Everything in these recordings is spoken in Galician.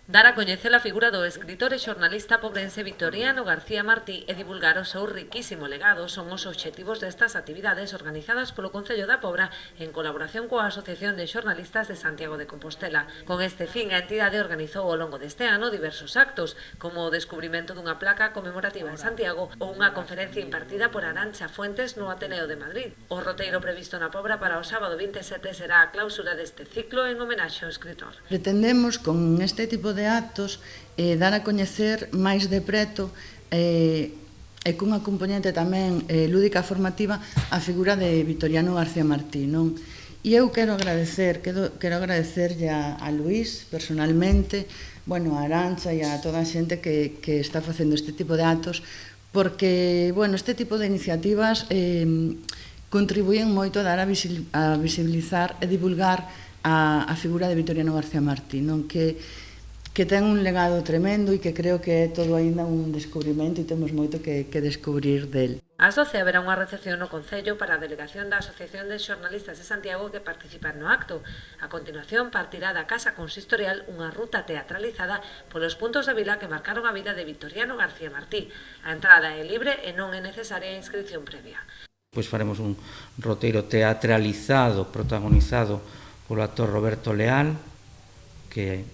Dar a coñecer a figura do escritor e xornalista pobrense Victoriano García Martí e divulgar o seu riquísimo legado son os obxectivos destas actividades organizadas polo Concello da Pobra en colaboración coa Asociación de Xornalistas de Santiago de Compostela. Con este fin, a entidade organizou ao longo deste ano diversos actos, como o descubrimento dunha placa conmemorativa en Santiago ou unha conferencia impartida por Arantxa Fuentes no Ateneo de Madrid. O roteiro previsto na Pobra para o sábado 27 será a clausura deste ciclo en homenaxe ao escritor. Pretendemos con este tipo de actos dar a coñecer máis de preto e cunha componente tamén lúdica formativa a figura de Victoriano García Martí, non? E eu quero agradecerlle a Luís personalmente, a Arantxa e a toda a xente que está facendo este tipo de actos, porque, este tipo de iniciativas contribuyen moito a dar a visibilizar e divulgar a figura de Victoriano García Martí, non? Que ten un legado tremendo e que creo que é todo aínda un descubrimento e temos moito que descubrir del. Ás 12 haberá unha recepción no Concello para a delegación da Asociación de Xornalistas de Santiago que participan no acto. A continuación partirá da Casa Consistorial unha ruta teatralizada polos puntos da vila que marcaron a vida de Victoriano García Martí. A entrada é libre e non é necesaria a inscripción previa. Pois faremos un roteiro teatralizado, protagonizado polo actor Roberto Leal, que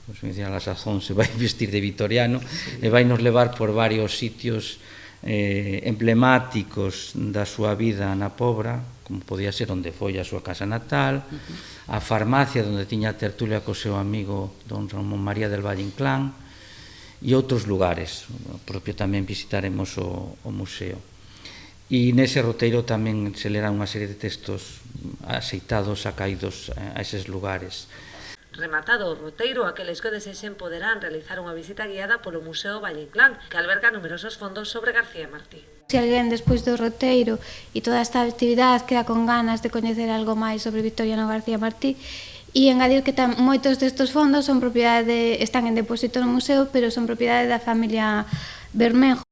a la sazón se vai vestir de Victoriano e vai nos levar por varios sitios emblemáticos da súa vida na Pobra, como podía ser onde foi a súa casa natal, a farmacia onde tiña tertulia co seu amigo don Ramón María del Valle Inclán e outros lugares. Propio tamén visitaremos o museo. E nese roteiro tamén se lerá unha serie de textos axeitados, acaídos a eses lugares. Rematado o roteiro, aqueles que desexen poderán realizar unha visita guiada polo Museo Valle Inclán, que alberga numerosos fondos sobre García Martí. Se alguén despois do roteiro e toda esta actividade queda con ganas de coñecer algo máis sobre Victoriano García Martí, e engadir que moitos destes fondos son están en depósito no museo, pero son propiedade da familia Bermejo,